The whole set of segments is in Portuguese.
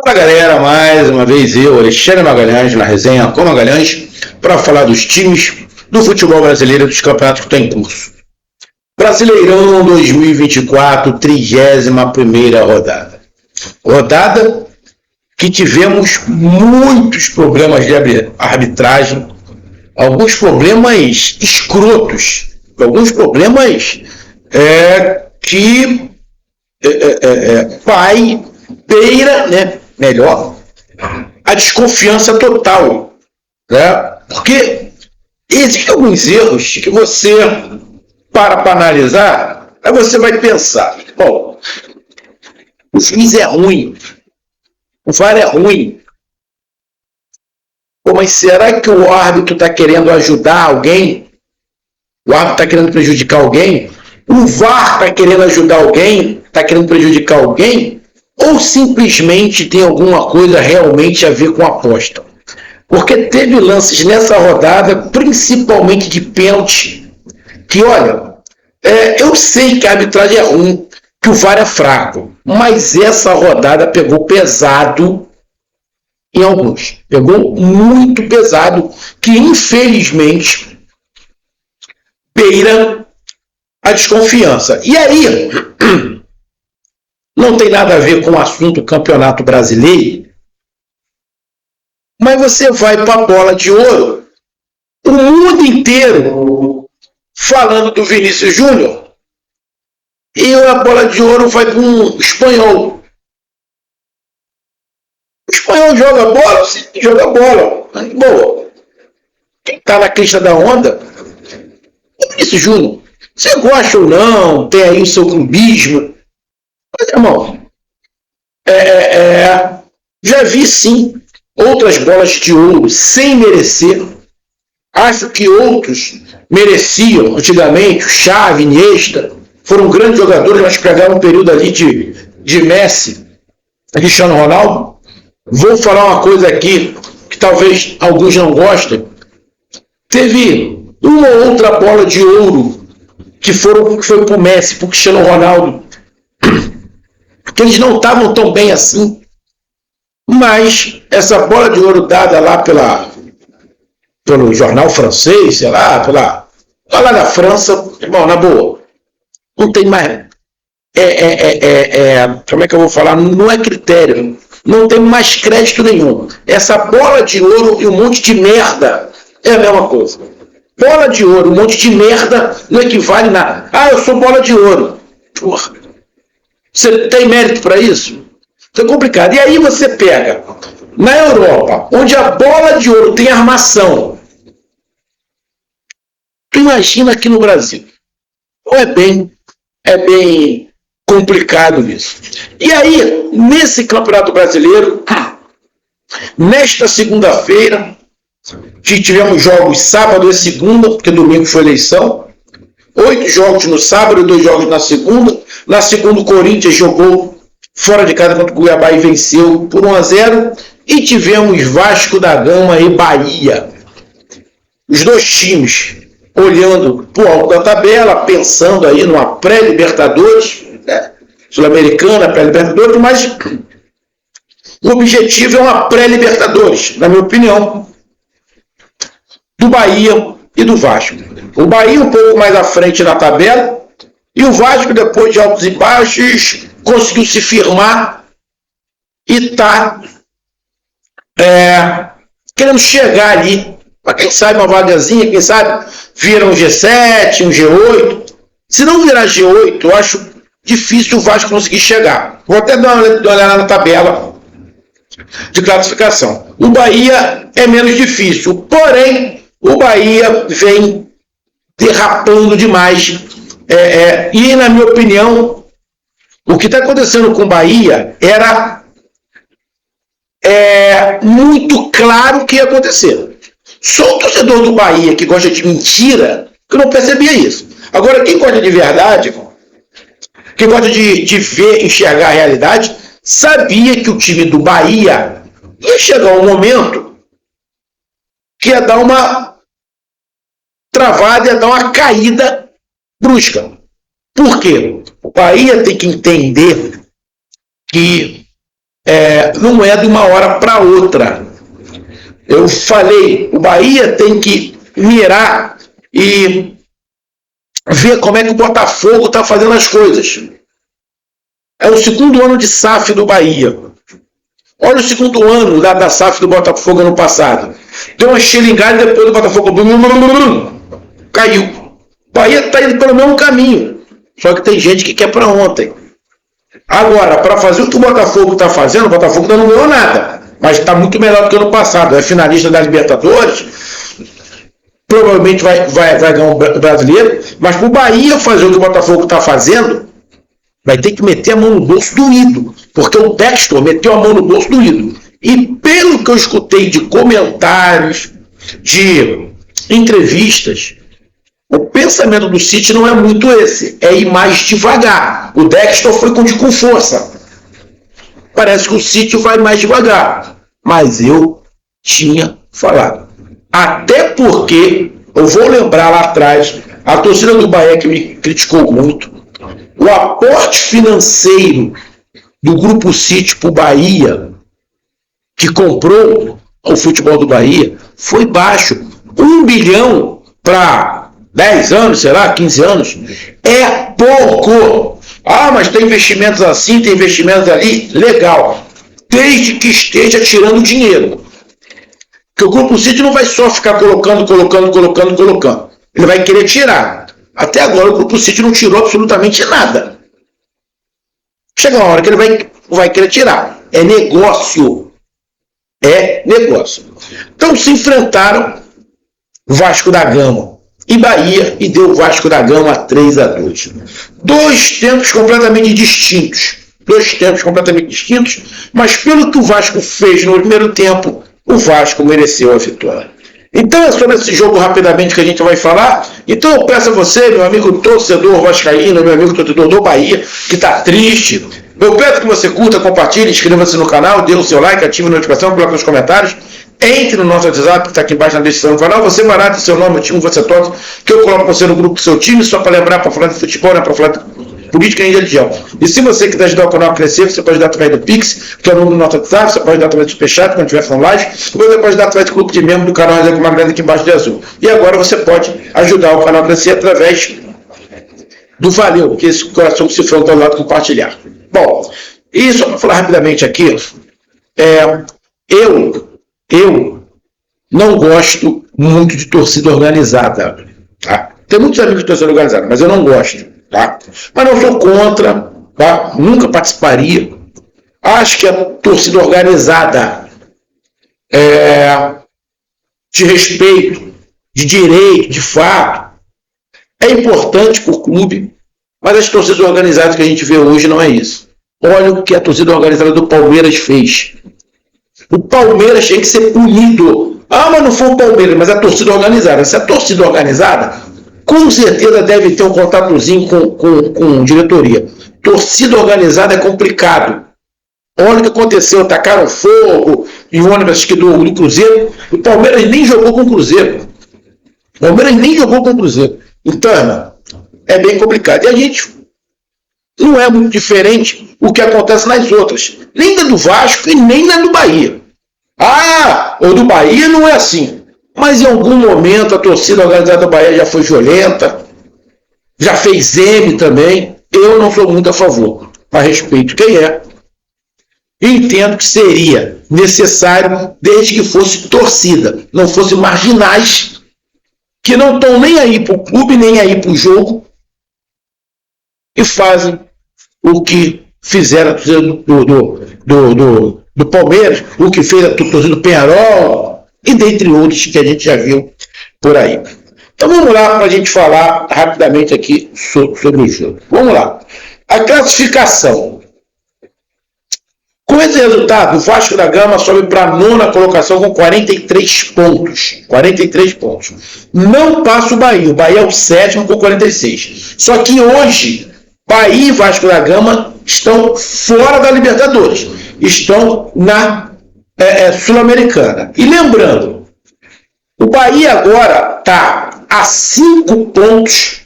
Fala galera, mais uma vez eu, Alexandre Magalhães, na resenha com Magalhães, para falar dos times do futebol brasileiro e dos campeonatos que estão em curso. Brasileirão 2024, 31ª rodada. Rodada que tivemos muitos problemas de arbitragem, alguns problemas escrotos, alguns problemas que beira, né? Melhor, a desconfiança total, né? Porque existem alguns erros que você para analisar, aí você vai pensar, bom, o juiz é ruim, o VAR é ruim, pô, mas será que o árbitro está querendo ajudar alguém? O árbitro está querendo prejudicar alguém? O VAR está querendo ajudar alguém? Está querendo prejudicar alguém? Ou simplesmente tem alguma coisa realmente a ver com a aposta? Porque teve lances nessa rodada, principalmente de pênalti, que olha, eu sei que a arbitragem é ruim, que o VAR é fraco, mas essa rodada pegou pesado em alguns. Pegou muito pesado, que infelizmente beira a desconfiança. E aí, não tem nada a ver com o assunto Campeonato Brasileiro, mas você vai para a bola de ouro, o mundo inteiro falando do Vinícius Júnior, e a bola de ouro vai para um espanhol. O espanhol joga bola, sim, joga bola. Boa. Quem está na crista da onda é o Vinícius Júnior. Você gosta ou não, tem aí o seu clubismo. Mas, irmão, já vi sim outras bolas de ouro sem merecer. Acho que outros mereciam antigamente. O Xavi, Iniesta, foram grandes jogadores, mas pegaram um período ali de Messi, Cristiano Ronaldo. Vou falar uma coisa aqui que talvez alguns não gostem. Teve uma ou outra bola de ouro que foi para o Messi, para o Cristiano Ronaldo, que eles não estavam tão bem assim, mas essa bola de ouro dada lá pelo jornal francês, sei lá, lá da França, bom, na boa, não tem mais, como é que eu vou falar, não é critério, não tem mais crédito nenhum. Essa bola de ouro e um monte de merda é a mesma coisa. Bola de ouro, um monte de merda não equivale a nada. Ah, eu sou bola de ouro. Porra. Você tem mérito para isso? Isso é complicado. E aí você pega, na Europa, onde a bola de ouro tem armação, tu imagina aqui no Brasil. É bem complicado isso. E aí, nesse Campeonato Brasileiro, nesta segunda-feira, que tivemos jogos sábado e segunda, porque domingo foi eleição, 8 jogos no sábado e 2 jogos na segunda. Na segunda, o Corinthians jogou fora de casa contra o Cuiabá e venceu por 1-0. E tivemos Vasco da Gama e Bahia. Os dois times olhando para o alto da tabela, pensando aí numa pré-Libertadores, Sul-Americana, pré-Libertadores, mas o objetivo é uma pré-Libertadores, na minha opinião, do Bahia e do Vasco. O Bahia um pouco mais à frente na tabela, e o Vasco, depois de altos e baixos, conseguiu se firmar e está querendo chegar ali, para quem sabe uma vagazinha, quem sabe vira um G7, um G8. Se não virar G8, eu acho difícil o Vasco conseguir chegar. Vou até dar uma olhada na tabela de classificação. O Bahia é menos difícil, porém o Bahia vem derrapando demais. E, na minha opinião, o que está acontecendo com o Bahia era muito claro que ia acontecer. Sou um torcedor do Bahia que gosta de mentira, que eu não percebia isso. Agora, quem gosta de verdade, quem gosta de ver, enxergar a realidade, sabia que o time do Bahia ia chegar um momento que ia dar uma travada, ia dar uma caída brusca. Por quê? O Bahia tem que entender que não é de uma hora para outra. Eu falei, o Bahia tem que mirar e ver como é que o Botafogo está fazendo as coisas. É o segundo ano de SAF do Bahia. Olha o segundo ano da SAF do Botafogo ano passado. Deu uma xeringada e depois do Botafogo caiu. O Bahia está indo pelo mesmo caminho. Só que tem gente que quer para ontem. Agora, para fazer o que o Botafogo está fazendo, o Botafogo ainda não ganhou nada. Mas está muito melhor do que ano passado. É finalista da Libertadores. Provavelmente vai ganhar o brasileiro. Mas para o Bahia fazer o que o Botafogo está fazendo, vai ter que meter a mão no bolso do ídolo. Porque o Textor meteu a mão no bolso do ídolo. E pelo que eu escutei de comentários, de entrevistas, o pensamento do City não é muito esse. É ir mais devagar. O Textor foi com força. Parece que o City vai mais devagar. Mas eu tinha falado. Até porque, eu vou lembrar lá atrás, a torcida do Bahia que me criticou muito, o aporte financeiro do Grupo City para o Bahia, que comprou o futebol do Bahia, foi baixo. 1 bilhão para 10 anos, sei lá, 15 anos, é pouco. Ah, mas tem investimentos assim, tem investimentos ali, legal. Desde que esteja tirando dinheiro. Porque o Grupo City não vai só ficar colocando. Ele vai querer tirar. Até agora o Grupo City não tirou absolutamente nada. Chega uma hora que ele vai querer tirar. É negócio. Então se enfrentaram Vasco da Gama e Bahia e deu Vasco da Gama 3-2. Dois tempos completamente distintos. Mas pelo que o Vasco fez no primeiro tempo, o Vasco mereceu a vitória. Então é sobre esse jogo rapidamente que a gente vai falar. Então eu peço a você, meu amigo torcedor vascaíno, meu amigo torcedor do Bahia, que está triste, eu peço que você curta, compartilhe, inscreva-se no canal, dê o seu like, ative a notificação, coloque nos comentários. Entre no nosso WhatsApp, que está aqui embaixo na descrição do canal. Você marca seu nome, o time que você torce, que eu coloco você no grupo do seu time, só para lembrar, para falar de futebol, né, para falar de política e religião. E se você quiser ajudar o canal a crescer, você pode ajudar através do Pix, que é o número do nosso WhatsApp, você pode ajudar através do Superchat, quando estiver falando live, ou você pode ajudar através do clube de membro do canal com uma grande aqui embaixo de azul. E agora você pode ajudar o canal a crescer através do Valeu, que esse coração que se for ao lado compartilhar. Bom, e só para falar rapidamente aqui, eu não gosto muito de torcida organizada. Tá? Tem muitos amigos de torcida organizada, mas eu não gosto. Tá? Mas não sou contra, tá? Nunca participaria. Acho que a torcida organizada de respeito, de direito, de fato, é importante para o clube, mas as torcidas organizadas que a gente vê hoje não é isso. Olha o que a torcida organizada do Palmeiras fez. O Palmeiras tem que ser punido. Ah, mas não foi o Palmeiras, mas a torcida organizada. Se a torcida organizada, com certeza deve ter um contatozinho com diretoria. Torcida organizada é complicado. Olha o que aconteceu, tacaram fogo em ônibus do Cruzeiro. O Palmeiras nem jogou com o Cruzeiro. Então, é bem complicado. E a gente não é muito diferente o que acontece nas outras. Nem na do Vasco e nem na do Bahia. Ah, o do Bahia não é assim. Mas em algum momento a torcida organizada do Bahia já foi violenta, já fez M também. Eu não sou muito a favor, mas respeito quem é. Entendo que seria necessário, desde que fosse torcida, não fosse marginais, que não estão nem aí para o clube, nem aí para o jogo, e fazem o que fizeram a torcida do Palmeiras, o que fez a torcida do Peñarol, e dentre outros que a gente já viu por aí. Então vamos lá para a gente falar rapidamente aqui sobre o jogo. Vamos lá. A classificação. Com esse resultado, o Vasco da Gama sobe para a 9ª colocação com 43 pontos. 43 pontos. Não passa o Bahia. O Bahia é o 7º com 46. Só que hoje, Bahia e Vasco da Gama estão fora da Libertadores. Estão na Sul-Americana. E lembrando, o Bahia agora está a 5 pontos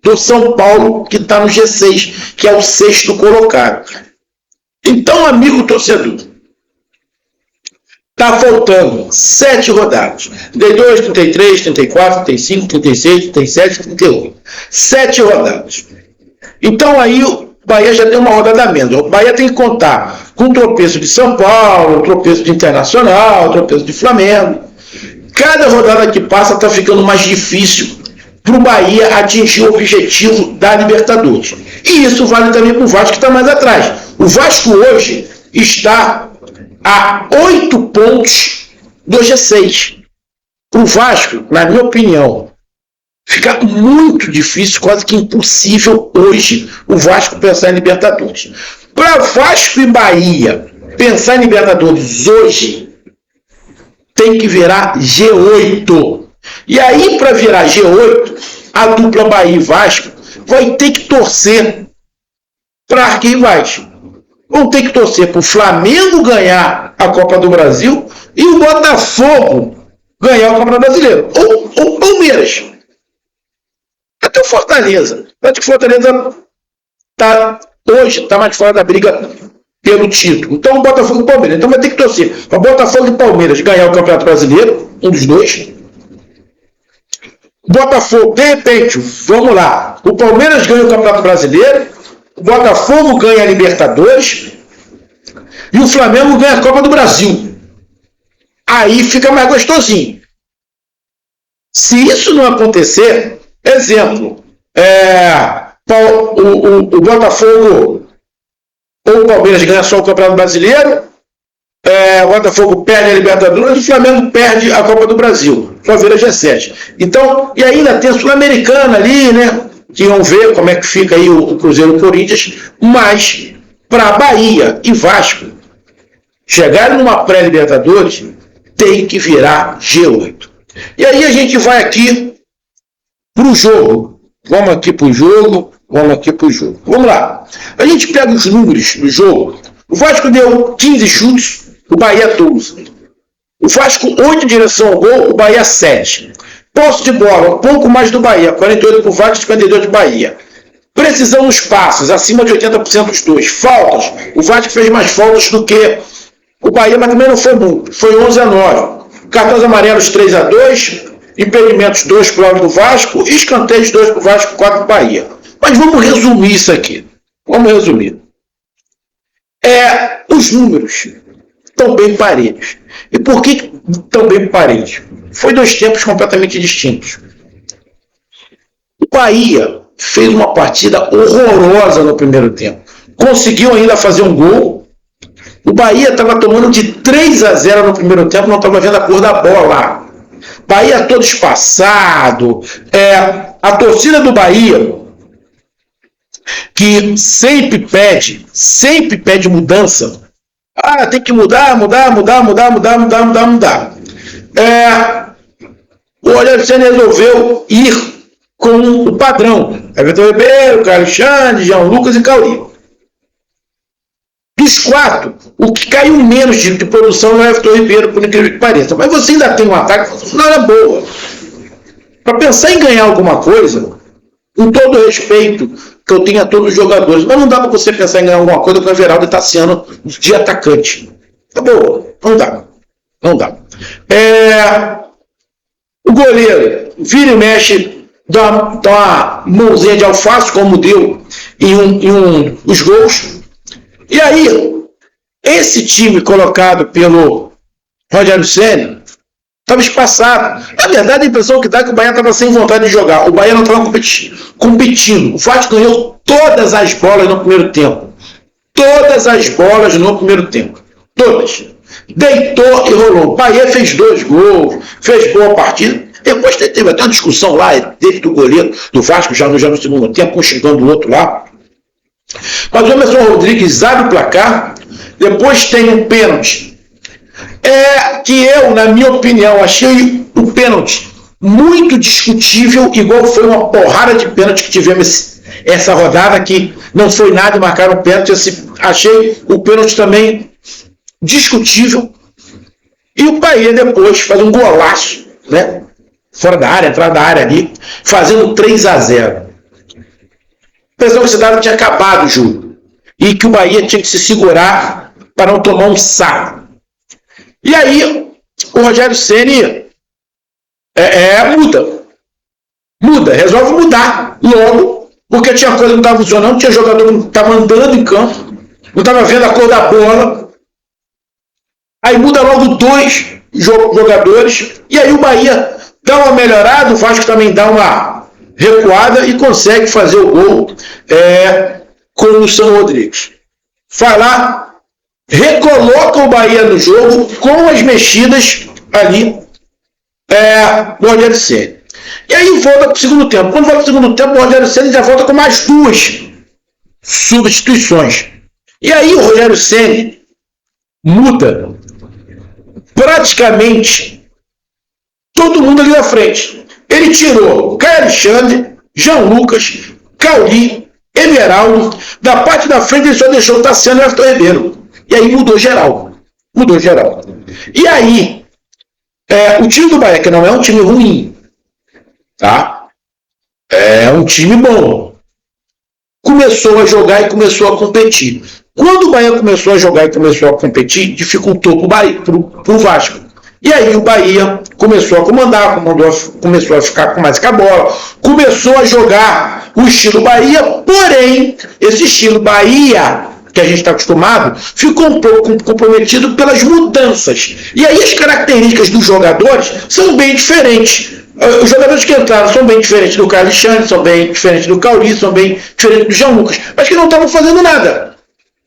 do São Paulo, que está no G6, que é o 6º colocado. Então, amigo torcedor, está faltando 7 rodadas. 32, 33, 34, 35, 36, 37, 38. 7 rodadas. Então aí o Bahia já tem uma rodada a menos. O Bahia tem que contar com o tropeço de São Paulo, o tropeço de Internacional, o tropeço de Flamengo. Cada rodada que passa está ficando mais difícil para o Bahia atingir o objetivo da Libertadores. E isso vale também para o Vasco, que está mais atrás. O Vasco hoje está a 8 pontos do G6. Para o Vasco, na minha opinião, fica muito difícil, quase que impossível hoje o Vasco pensar em Libertadores. Para Vasco e Bahia pensar em Libertadores hoje, tem que virar G8. E aí, para virar G8, a dupla Bahia e Vasco vai ter que torcer para arquirrivais. Vão ter que torcer para o Flamengo ganhar a Copa do Brasil e o Botafogo ganhar o Campeonato Brasileiro. Ou Palmeiras. Até o Fortaleza. Acho que o Fortaleza hoje está mais fora da briga pelo título. Então o Botafogo e o Palmeiras. Então vai ter que torcer para o Botafogo e o Palmeiras ganhar o Campeonato Brasileiro, um dos dois. Botafogo, de repente, vamos lá, o Palmeiras ganha o Campeonato Brasileiro, o Botafogo ganha a Libertadores e o Flamengo ganha a Copa do Brasil. Aí fica mais gostosinho. Se isso não acontecer, exemplo, o Botafogo ou o Palmeiras ganha só o Campeonato Brasileiro, o Botafogo perde a Libertadores e o Flamengo perde a Copa do Brasil. Só vira G7. Então, e ainda tem a Sul-Americana ali, né? Que vão ver como é que fica aí o Cruzeiro e o Corinthians. Mas, para Bahia e Vasco chegarem numa pré-Libertadores, tem que virar G8. E aí a gente vai aqui pro jogo. Vamos aqui pro jogo. Vamos lá. A gente pega os números do jogo. O Vasco deu 15 chutes, o Bahia 12. O Vasco 8 em direção ao gol, o Bahia 7. Posse de bola, um pouco mais do Bahia, 48 para o Vasco, 52 do Bahia. Precisão nos passos, acima de 80% dos dois. Faltas, o Vasco fez mais faltas do que o Bahia, mas também não foi muito. Foi 11-9. Cartões amarelos 3-2, impedimentos 2 para o lado do Vasco, escanteios 2 para o Vasco, 4 para o Bahia. Mas vamos resumir isso aqui. Os números estão bem parelhos. E por que estão bem parelhos? Foi 2 tempos completamente distintos. O Bahia fez uma partida horrorosa no primeiro tempo. Conseguiu ainda fazer um gol. O Bahia estava tomando de 3-0 no primeiro tempo, não estava vendo a cor da bola. Bahia todo espaçado. A torcida do Bahia, que sempre pede mudança. Tem que mudar. O Rogério Ceni resolveu ir com o padrão. Everton Ribeiro, Carlos Alexandre, João Lucas e Cauli. Dos 4, o que caiu menos de produção é o Everton Ribeiro, por incrível que pareça. Mas você ainda tem um ataque funcionando boa. Para pensar em ganhar alguma coisa, com todo o respeito que eu tenho a todos os jogadores, mas não dá para você pensar em ganhar alguma coisa com o Everaldo e Tassiano de atacante. Tá bom? Não dá. O goleiro vira e mexe, dá uma mãozinha de alface, como deu em os gols. E aí, esse time colocado pelo Rogério Ceni estava espaçado. Na verdade, a impressão que dá é que o Bahia estava sem vontade de jogar. O Bahia não estava competindo. O Vasco ganhou todas as bolas no primeiro tempo. Todas. Deitou e rolou. O Bahia fez 2 gols, fez boa partida. Depois teve até uma discussão lá dentro do goleiro do Vasco, já no segundo tempo, um xingando o outro lá. Mas o Emerson Rodrigues abre o placar. Depois tem um pênalti. Que eu, na minha opinião, achei o pênalti muito discutível, igual foi uma porrada de pênalti que tivemos essa rodada, que não foi nada e marcaram o pênalti. Achei o pênalti também discutível. E o Bahia depois faz um golaço, né? Fora da área, entrada da área ali, fazendo 3-0. A impressão que se dava tinha acabado o jogo. e que o Bahia tinha que se segurar para não tomar um saco. E aí o Rogério Ceni resolve mudar logo, porque tinha coisa que não estava funcionando, tinha jogador que não estava andando em campo, não estava vendo a cor da bola. Aí muda logo 2 jogadores, e aí o Bahia dá uma melhorada, o Vasco também dá uma recuada e consegue fazer o gol com o Luciano Rodrigues. Vai lá, recoloca o Bahia no jogo com as mexidas ali do Rogério Ceni. E aí volta para o segundo tempo. Quando volta para o segundo tempo, o Rogério Ceni já volta com mais 2 substituições. E aí o Rogério Ceni muda praticamente todo mundo ali na frente. Ele tirou Caio Alexandre, Jean Lucas, Cauli, Everaldo. Da parte da frente ele só deixou o Tassiano e o Everton Ribeiro. E aí mudou geral. E aí o time do Bahia, que não é um time ruim, tá? É um time bom, começou a jogar e começou a competir. Quando o Bahia começou a jogar e começou a competir, dificultou para o Vasco. E aí o Bahia começou a comandar, começou a ficar com mais que a bola, começou a jogar o estilo Bahia, porém, esse estilo Bahia que a gente está acostumado, ficou um pouco comprometido pelas mudanças. E aí as características dos jogadores são bem diferentes. Os jogadores que entraram são bem diferentes do Caio Alexandre, são bem diferentes do Cauli, são bem diferentes do Jean Lucas, mas que não estavam fazendo nada.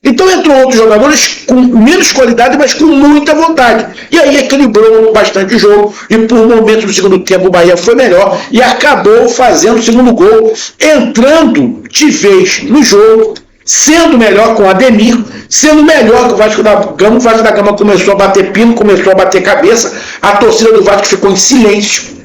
Então entrou outros jogadores com menos qualidade, mas com muita vontade. E aí equilibrou bastante o jogo, e por momentos do segundo tempo o Bahia foi melhor e acabou fazendo o segundo gol, entrando de vez no jogo, sendo melhor com o Ademir, sendo melhor que o Vasco da Gama. O Vasco da Gama começou a bater pino, começou a bater cabeça, a torcida do Vasco ficou em silêncio,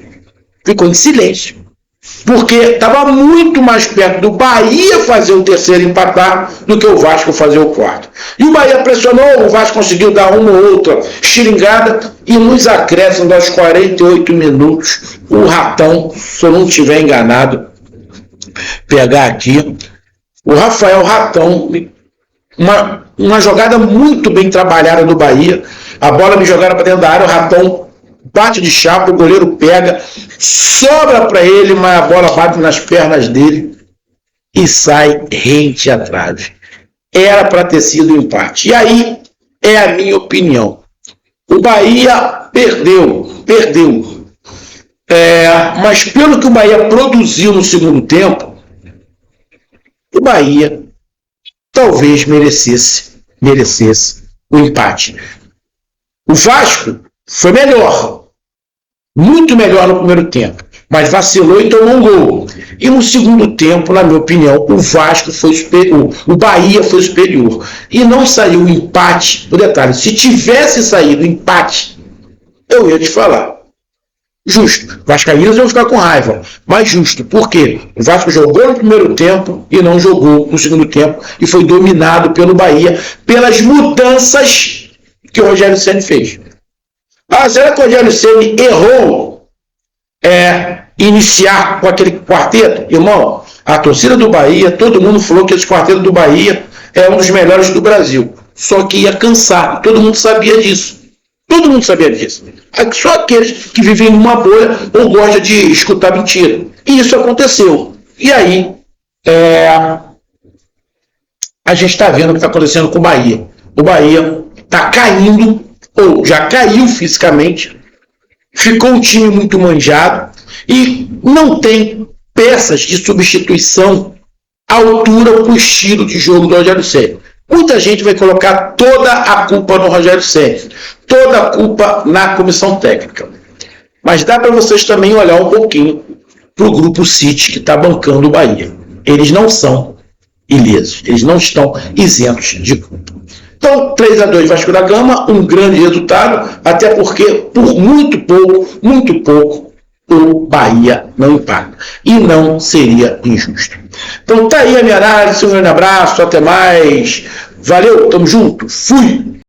porque estava muito mais perto do Bahia fazer o terceiro empatar do que o Vasco fazer o quarto. E o Bahia pressionou, o Vasco conseguiu dar uma ou outra xeringada, e nos acréscimos aos 48 minutos, o Ratão, se eu não estiver enganado, pegar aqui, o Rafael Ratão, uma jogada muito bem trabalhada do Bahia, a bola me jogaram para dentro da área, o Ratão bate de chapa, o goleiro pega, sobra para ele, mas a bola bate nas pernas dele e sai rente à trave. Era para ter sido um empate. E aí é a minha opinião. O Bahia perdeu. Mas pelo que o Bahia produziu no segundo tempo, o Bahia talvez merecesse o empate. O Vasco foi melhor, muito melhor no primeiro tempo, mas vacilou e tomou um gol. E no segundo tempo, na minha opinião, o Vasco foi superior, o Bahia foi superior. E não saiu o empate. O detalhe, se tivesse saído o empate, eu ia te falar. Justo. Vascaínos vão ficar com raiva, mas justo. Por quê? O Vasco jogou no primeiro tempo e não jogou no segundo tempo e foi dominado pelo Bahia pelas mudanças que o Rogério Ceni fez. Será que o Rogério Ceni errou iniciar com aquele quarteto? Irmão, a torcida do Bahia, todo mundo falou que esse quarteto do Bahia é um dos melhores do Brasil. Só que ia cansar. Todo mundo sabia disso. Só aqueles que vivem numa bolha ou gostam de escutar mentira. E isso aconteceu. E aí, a gente está vendo o que está acontecendo com o Bahia. O Bahia está caindo, ou já caiu fisicamente, ficou um time muito manjado e não tem peças de substituição à altura para o estilo de jogo do Rogério Ceni. Muita gente vai colocar toda a culpa no Rogério Ceni, toda a culpa na comissão técnica. Mas dá para vocês também olhar um pouquinho para o Grupo City que está bancando o Bahia. Eles não são ilesos, eles não estão isentos de culpa. Então, 3-2 Vasco da Gama, um grande resultado, até porque por muito pouco, o Bahia não empata. E não seria injusto. Então tá aí a minha análise, um grande abraço, até mais. Valeu, tamo junto, fui!